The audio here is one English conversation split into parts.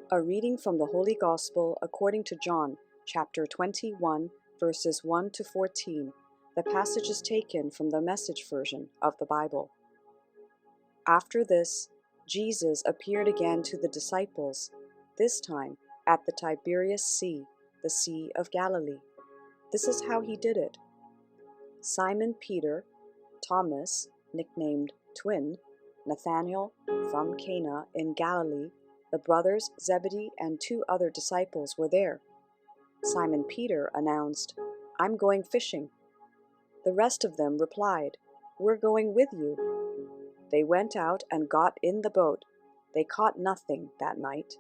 A reading from the Holy Gospel according to John, chapter 21, verses 1 to 14. The passage is taken from the Message version of the Bible. After this, Jesus appeared again to the disciples, this time at the Tiberias Sea, the Sea of Galilee. This is how he did it. Simon Peter, Thomas, nicknamed Twin, Nathanael from Cana in Galilee, the brothers Zebedee and 2 other disciples were there. Simon Peter announced, "I'm going fishing." The rest of them replied, "We're going with you." They went out and got in the boat. They caught nothing that night.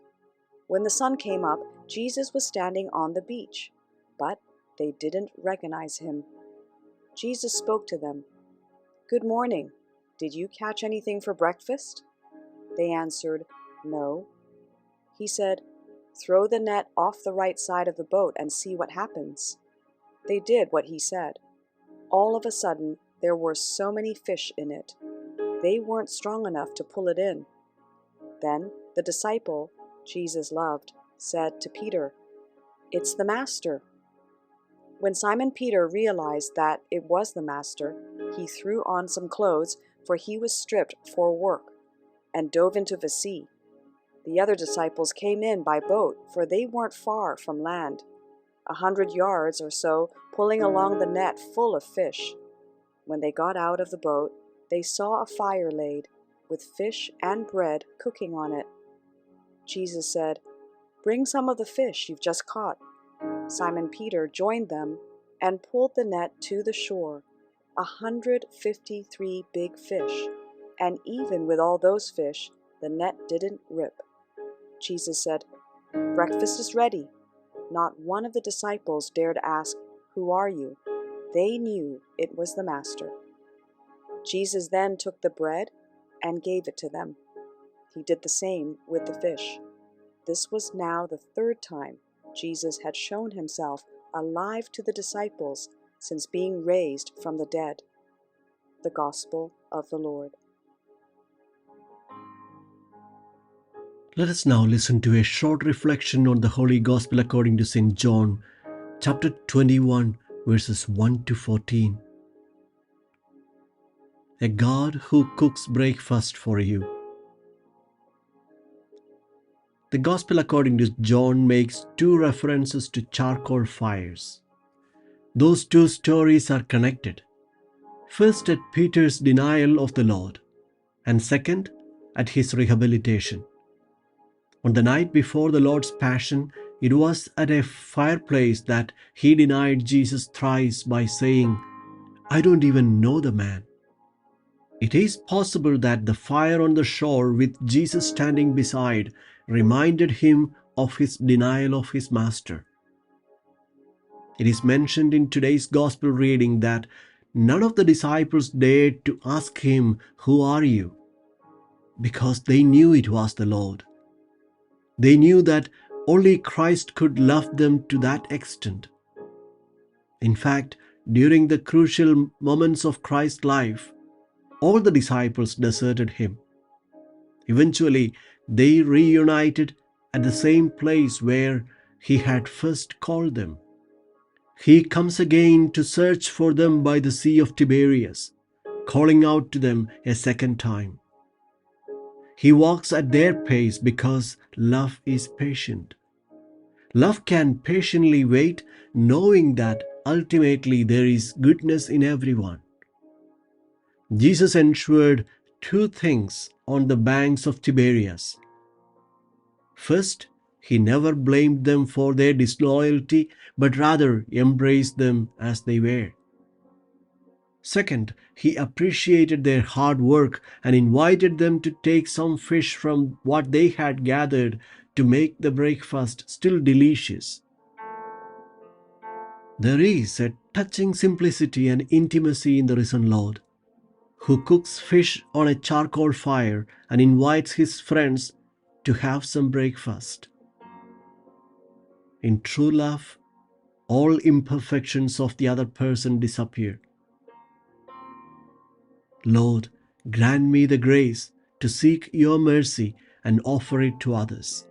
When the sun came up, Jesus was standing on the beach, but they didn't recognize him. Jesus spoke to them. "Good morning. Did you catch anything for breakfast?" They answered, "No." He said, "Throw the net off the right side of the boat and see what happens." They did what he said. All of a sudden, there were so many fish in it. They weren't strong enough to pull it in. Then the disciple Jesus loved said to Peter, "It's the Master." When Simon Peter realized that it was the Master, he threw on some clothes, for he was stripped for work, and dove into the sea. The other disciples came in by boat, for they weren't far from land, 100 yards or so, pulling along the net full of fish. When they got out of the boat, they saw a fire laid, with fish and bread cooking on it. Jesus said, "Bring some of the fish you've just caught." Simon Peter joined them and pulled the net to the shore, 153 big fish, and even with all those fish, the net didn't rip. Jesus said, "Breakfast is ready." Not one of the disciples dared ask, "Who are you?" They knew it was the Master. Jesus then took the bread and gave it to them. He did the same with the fish. This was now the 3rd time Jesus had shown himself alive to the disciples since being raised from the dead. The Gospel of the Lord. Let us now listen to a short reflection on the Holy Gospel according to St. John, chapter 21, verses 1 to 14. A God who cooks breakfast for you. The Gospel according to John makes 2 references to charcoal fires. Those 2 stories are connected. First, at Peter's denial of the Lord, and second, at his rehabilitation. On the night before the Lord's Passion, it was at a fireplace that he denied Jesus thrice by saying, "I don't even know the man." It is possible that the fire on the shore with Jesus standing beside reminded him of his denial of his Master. It is mentioned in today's Gospel reading that none of the disciples dared to ask him, "Who are you?" because they knew it was the Lord. They knew that only Christ could love them to that extent. In fact, during the crucial moments of Christ's life, all the disciples deserted him. Eventually, they reunited at the same place where he had first called them. He comes again to search for them by the Sea of Tiberias, calling out to them a second time. He walks at their pace because love is patient. Love can patiently wait, knowing that ultimately there is goodness in everyone. Jesus ensured 2 things on the banks of Tiberias. First, he never blamed them for their disloyalty, but rather embraced them as they were. Second, he appreciated their hard work and invited them to take some fish from what they had gathered to make the breakfast still delicious. There is a touching simplicity and intimacy in the risen Lord, who cooks fish on a charcoal fire and invites his friends to have some breakfast. In true love, all imperfections of the other person disappear. Lord, grant me the grace to seek your mercy and offer it to others.